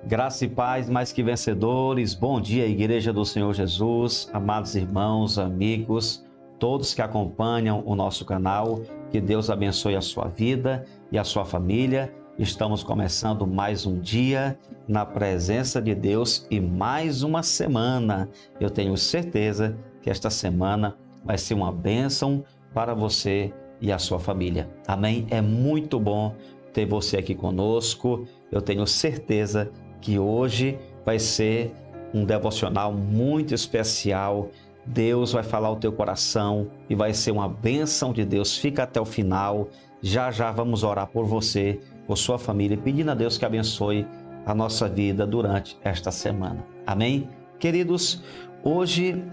Graça e paz mais que vencedores. Bom dia, Igreja do Senhor Jesus, amados irmãos, amigos, todos que acompanham o nosso canal. Que Deus abençoe a sua vida e a sua família. Estamos começando mais um dia na presença de Deus e mais uma semana. Eu tenho certeza que esta semana vai ser uma bênção para você e a sua família. Amém? É muito bom ter você aqui conosco. Eu tenho certeza que hoje vai ser um devocional muito especial. Deus vai falar ao teu coração e vai ser uma bênção de Deus. Fica até o final. Já vamos orar por você, por sua família, pedindo a Deus que abençoe a nossa vida durante esta semana. Amém? Queridos, hoje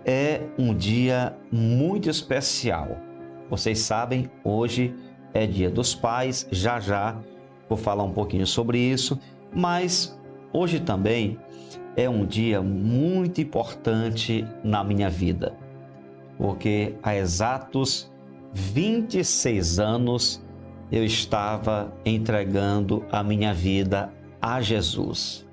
é um dia muito especial. Vocês sabem, hoje é Dia dos Pais. Já vou falar um pouquinho sobre isso. Mas hoje também é um dia muito importante na minha vida, porque há exatos 26 anos eu estava entregando a minha vida a Jesus.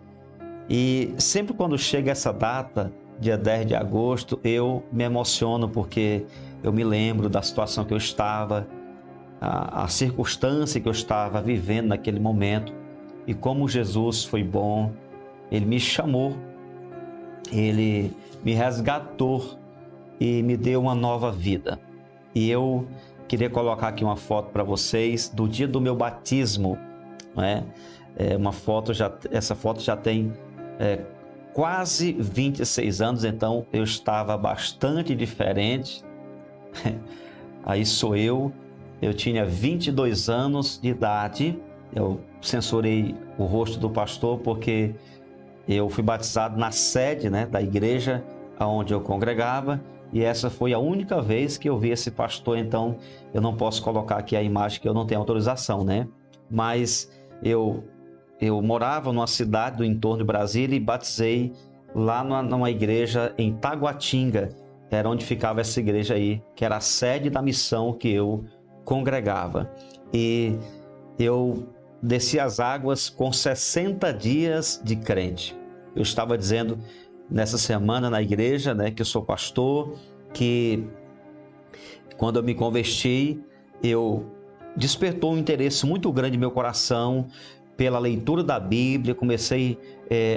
E sempre quando chega essa data, dia 10 de agosto, eu me emociono porque eu me lembro da situação que eu estava, a circunstância que eu estava vivendo naquele momento. E como Jesus foi bom, Ele me chamou, Ele me resgatou e me deu uma nova vida. E eu queria colocar aqui uma foto para vocês do dia do meu batismo, não é? Essa foto já tem quase 26 anos, então eu estava bastante diferente. Aí sou eu tinha 22 anos de idade. Eu censurei o rosto do pastor porque eu fui batizado na sede, da igreja onde eu congregava, e essa foi a única vez que eu vi esse pastor. Então eu não posso colocar aqui a imagem, que eu não tenho autorização, Mas eu morava numa cidade do entorno de Brasília e batizei lá numa igreja em Taguatinga. Era onde ficava essa igreja aí, que era a sede da missão que eu congregava. E eu desci as águas com 60 dias de crente. Eu estava dizendo nessa semana na igreja, que eu sou pastor, que quando eu me converti, despertou um interesse muito grande no meu coração pela leitura da Bíblia. Comecei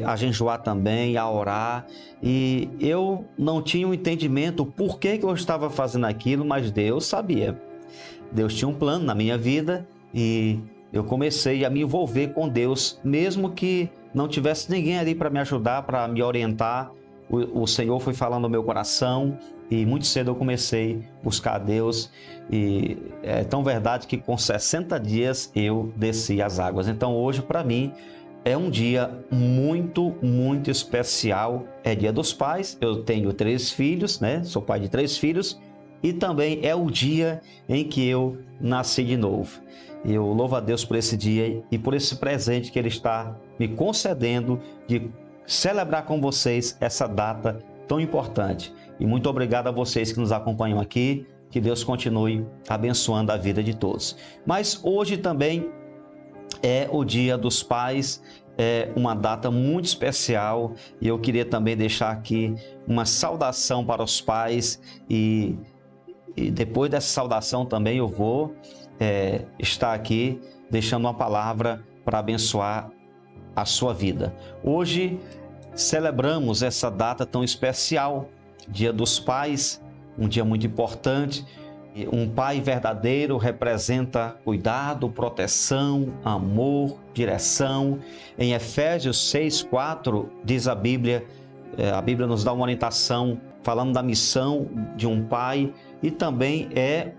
a jejuar também, a orar, e eu não tinha um entendimento por que eu estava fazendo aquilo, mas Deus sabia. Deus tinha um plano na minha vida e eu comecei a me envolver com Deus, mesmo que não tivesse ninguém ali para me ajudar, para me orientar. O Senhor foi falando no meu coração e muito cedo eu comecei a buscar a Deus. E é tão verdade que com 60 dias eu desci as águas. Então hoje para mim é um dia muito, muito especial. É Dia dos Pais. Eu tenho 3 filhos, Sou pai de 3 filhos. E também é o dia em que eu nasci de novo. Eu louvo a Deus por esse dia e por esse presente que Ele está me concedendo de celebrar com vocês essa data tão importante. E muito obrigado a vocês que nos acompanham aqui. Que Deus continue abençoando a vida de todos. Mas hoje também é o Dia dos Pais, é uma data muito especial. E eu queria também deixar aqui uma saudação para os pais. E depois dessa saudação também eu vou estar aqui deixando uma palavra para abençoar a sua vida. Hoje celebramos essa data tão especial, Dia dos Pais, um dia muito importante. Um pai verdadeiro representa cuidado, proteção, amor, direção. Em Efésios 6:4 diz a Bíblia nos dá uma orientação falando da missão de um pai, e também é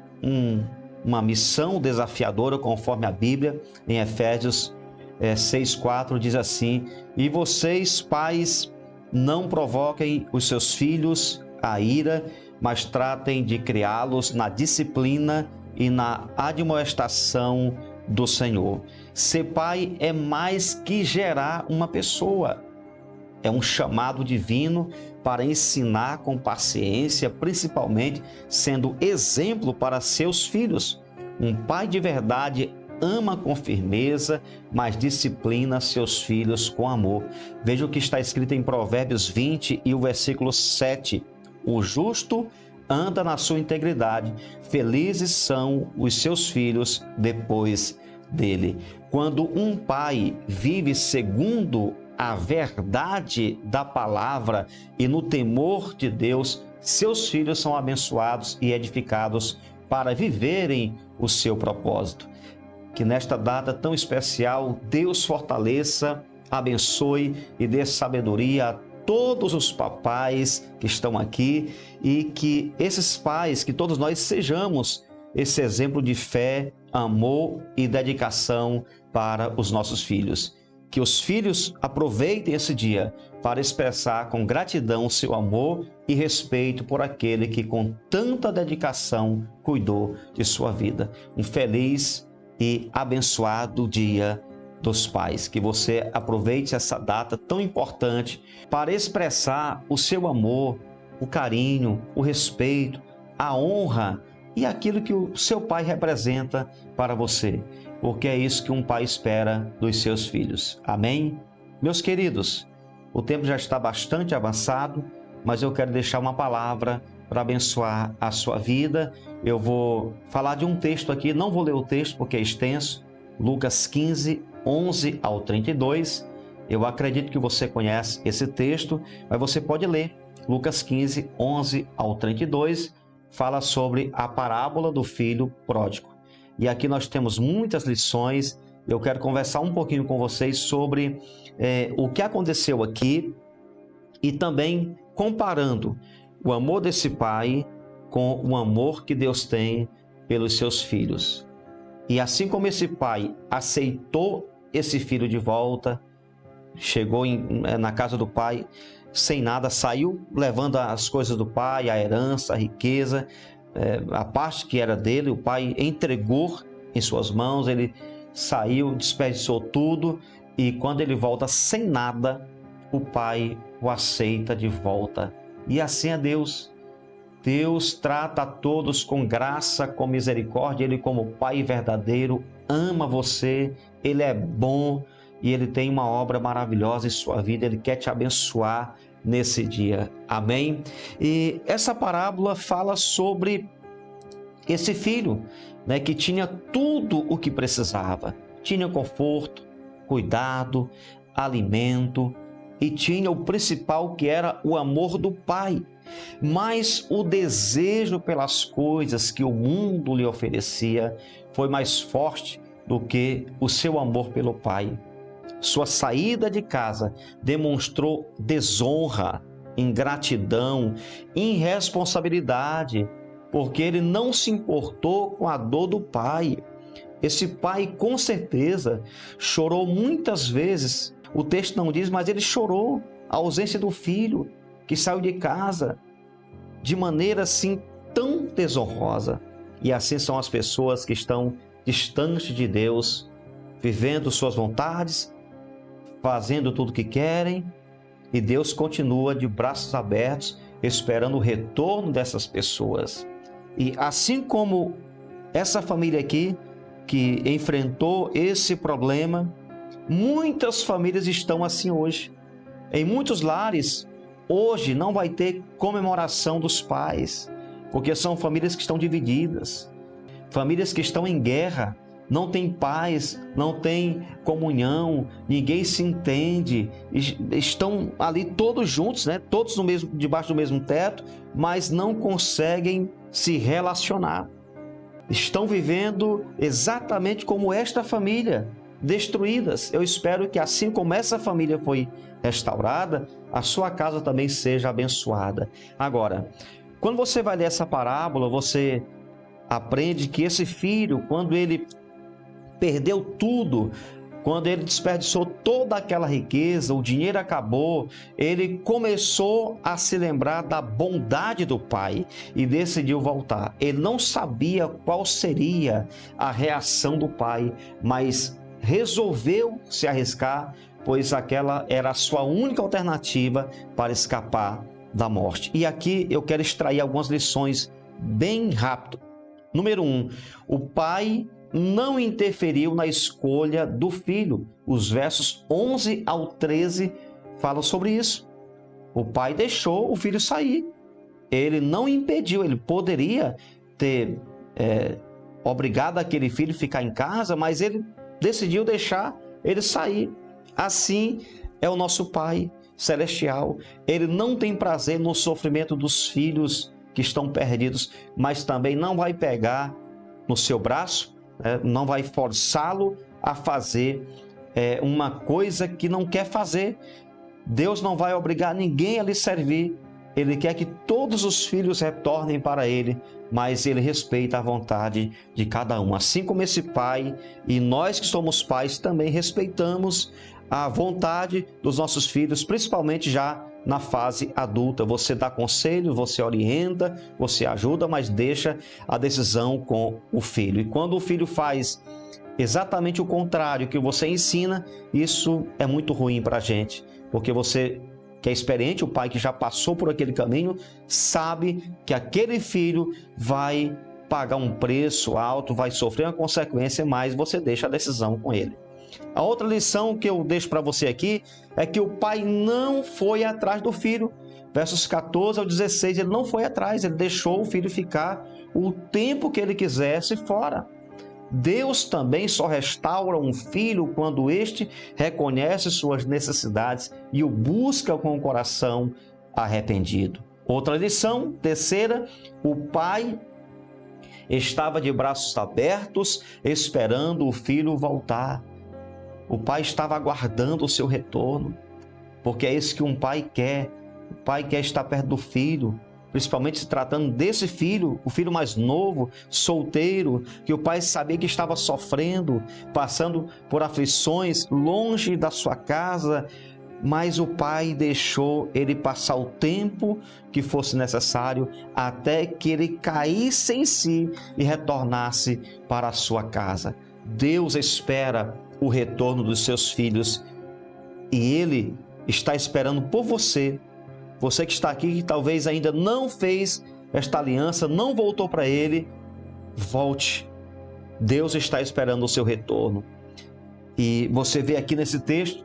uma missão desafiadora, conforme a Bíblia. Em Efésios 6:4 diz assim: e vocês, pais, não provoquem os seus filhos à ira, mas tratem de criá-los na disciplina e na admoestação do Senhor. Ser pai é mais que gerar uma pessoa. É um chamado divino para ensinar com paciência, principalmente sendo exemplo para seus filhos. Um pai de verdade ama com firmeza, mas disciplina seus filhos com amor. Veja o que está escrito em Provérbios 20 e o versículo 7. O justo anda na sua integridade, felizes são os seus filhos depois dele. Quando um pai vive segundo a verdade da palavra e no temor de Deus, seus filhos são abençoados e edificados para viverem o seu propósito. Que nesta data tão especial, Deus fortaleça, abençoe e dê sabedoria a todos os papais que estão aqui e que esses pais, que todos nós sejamos esse exemplo de fé, amor e dedicação para os nossos filhos. Que os filhos aproveitem esse dia para expressar com gratidão seu amor e respeito por aquele que com tanta dedicação cuidou de sua vida. Um feliz e abençoado Dia dos Pais. Que você aproveite essa data tão importante para expressar o seu amor, o carinho, o respeito, a honra e aquilo que o seu pai representa para você, porque é isso que um pai espera dos seus filhos. Amém? Meus queridos, o tempo já está bastante avançado, mas eu quero deixar uma palavra para abençoar a sua vida. Eu vou falar de um texto aqui, não vou ler o texto porque é extenso, Lucas 15, 11 ao 32. Eu acredito que você conhece esse texto, mas você pode ler. Lucas 15, 11 ao 32, fala sobre a parábola do filho pródigo. E aqui nós temos muitas lições. Eu quero conversar um pouquinho com vocês sobre o que aconteceu aqui e também comparando o amor desse pai com o amor que Deus tem pelos seus filhos. E assim como esse pai aceitou esse filho de volta, chegou na casa do pai sem nada, saiu levando as coisas do pai, a herança, a riqueza, a parte que era dele, o pai entregou em suas mãos, ele saiu, desperdiçou tudo e quando ele volta sem nada, o pai o aceita de volta. E assim é Deus. Deus trata a todos com graça, com misericórdia. Ele, como Pai verdadeiro, ama você. Ele é bom e Ele tem uma obra maravilhosa em sua vida. Ele quer te abençoar nesse dia. Amém? E essa parábola fala sobre esse filho, né, que tinha tudo o que precisava. Tinha conforto, cuidado, alimento e tinha o principal, que era o amor do pai. Mas o desejo pelas coisas que o mundo lhe oferecia foi mais forte do que o seu amor pelo pai. Sua saída de casa demonstrou desonra, ingratidão, irresponsabilidade, porque ele não se importou com a dor do pai. Esse pai, com certeza, chorou muitas vezes. O texto não diz, mas ele chorou a ausência do filho, que saiu de casa de maneira assim tão desonrosa. E assim são as pessoas que estão distantes de Deus, vivendo suas vontades, fazendo tudo o que querem, e Deus continua de braços abertos, esperando o retorno dessas pessoas. E assim como essa família aqui, que enfrentou esse problema, muitas famílias estão assim hoje. Em muitos lares, hoje não vai ter comemoração dos pais, porque são famílias que estão divididas, famílias que estão em guerra, não tem paz, não tem comunhão, ninguém se entende, estão ali todos juntos, né? Todos debaixo do mesmo teto, mas não conseguem se relacionar. Estão vivendo exatamente como esta família, destruídas. Eu espero que assim como essa família foi restaurada, a sua casa também seja abençoada. Agora, quando você vai ler essa parábola, você aprende que esse filho, quando ele perdeu tudo, quando ele desperdiçou toda aquela riqueza, o dinheiro acabou, ele começou a se lembrar da bondade do pai e decidiu voltar. Ele não sabia qual seria a reação do pai, mas resolveu se arriscar, pois aquela era a sua única alternativa para escapar da morte. E aqui eu quero extrair algumas lições bem rápido. Número 1, o pai não interferiu na escolha do filho. Os versos 11 ao 13 falam sobre isso. O pai deixou o filho sair. Ele não impediu, ele poderia ter obrigado aquele filho a ficar em casa, mas ele decidiu deixar ele sair. Assim é o nosso Pai Celestial. Ele não tem prazer no sofrimento dos filhos que estão perdidos, mas também não vai pegar no seu braço, não vai forçá-lo a fazer uma coisa que não quer fazer. Deus não vai obrigar ninguém a lhe servir. Ele quer que todos os filhos retornem para Ele, mas Ele respeita a vontade de cada um. Assim como esse pai, e nós que somos pais também respeitamos a vontade dos nossos filhos, principalmente já na fase adulta. Você dá conselho, você orienta, você ajuda, mas deixa a decisão com o filho. E quando o filho faz exatamente o contrário que você ensina, isso é muito ruim para a gente, porque você que é experiente, o pai que já passou por aquele caminho, sabe que aquele filho vai pagar um preço alto, vai sofrer uma consequência, mas você deixa a decisão com ele. A outra lição que eu deixo para você aqui é que o pai não foi atrás do filho. Versos 14 ao 16, ele não foi atrás, ele deixou o filho ficar o tempo que ele quisesse fora. Deus também só restaura um filho quando este reconhece suas necessidades e o busca com o coração arrependido. Outra lição, terceira, o pai estava de braços abertos esperando o filho voltar. O pai estava aguardando o seu retorno, porque é isso que um pai quer. O pai quer estar perto do filho, principalmente se tratando desse filho, o filho mais novo, solteiro, que o pai sabia que estava sofrendo, passando por aflições, longe da sua casa, mas o pai deixou ele passar o tempo que fosse necessário até que ele caísse em si e retornasse para a sua casa. Deus espera o retorno dos seus filhos e Ele está esperando por você. Você que está aqui, que talvez ainda não fez esta aliança, não voltou para Ele, volte. Deus está esperando o seu retorno. E você vê aqui nesse texto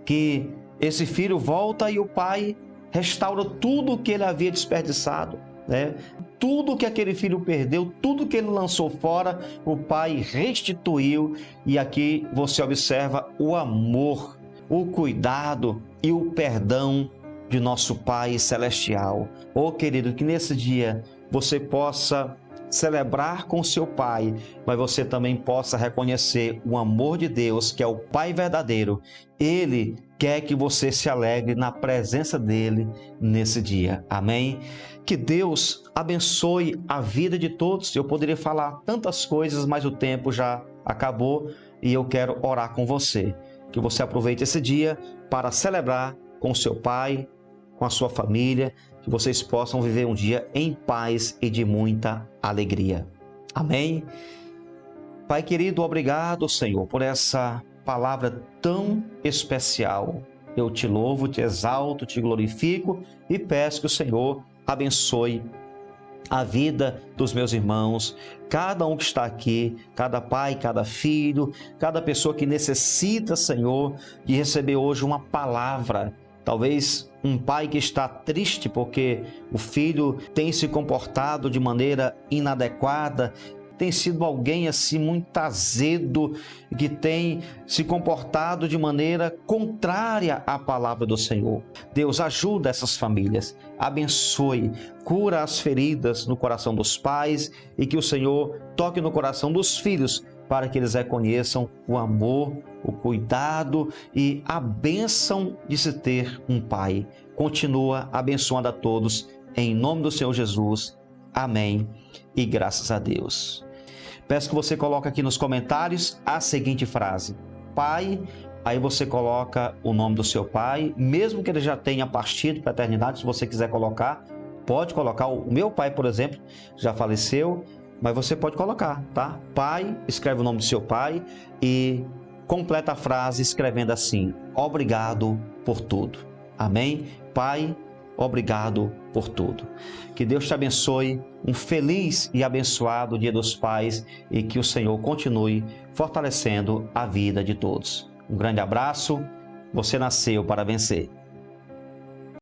que esse filho volta e o pai restaura tudo o que ele havia desperdiçado, né? Tudo que aquele filho perdeu, tudo que ele lançou fora, o pai restituiu. E aqui você observa o amor, o cuidado e o perdão de nosso Pai Celestial. Oh, querido, que nesse dia você possa celebrar com seu pai, mas você também possa reconhecer o amor de Deus, que é o Pai verdadeiro. Ele quer que você se alegre na presença dele nesse dia. Amém? Que Deus abençoe a vida de todos. Eu poderia falar tantas coisas, mas o tempo já acabou e eu quero orar com você. Que você aproveite esse dia para celebrar com seu pai, com a sua família, que vocês possam viver um dia em paz e de muita alegria. Amém? Pai querido, obrigado, Senhor, por essa palavra tão especial. Eu te louvo, te exalto, te glorifico e peço que o Senhor abençoe a vida dos meus irmãos, cada um que está aqui, cada pai, cada filho, cada pessoa que necessita, Senhor, de receber hoje uma palavra. Talvez um pai que está triste porque o filho tem se comportado de maneira inadequada, tem sido alguém assim muito azedo, que tem se comportado de maneira contrária à palavra do Senhor. Deus, ajuda essas famílias, abençoe, cura as feridas no coração dos pais e que o Senhor toque no coração dos filhos para que eles reconheçam o amor, o cuidado e a bênção de se ter um pai. Continua abençoando a todos, em nome do Senhor Jesus. Amém e graças a Deus. Peço que você coloque aqui nos comentários a seguinte frase: Pai, aí você coloca o nome do seu pai, mesmo que ele já tenha partido para a eternidade, se você quiser colocar, pode colocar. O meu pai, por exemplo, já faleceu, mas você pode colocar, tá? Pai, escreve o nome do seu pai e completa a frase escrevendo assim: obrigado por tudo. Amém? Pai, obrigado por tudo. Que Deus te abençoe, um feliz e abençoado Dia dos Pais e que o Senhor continue fortalecendo a vida de todos. Um grande abraço, você nasceu para vencer.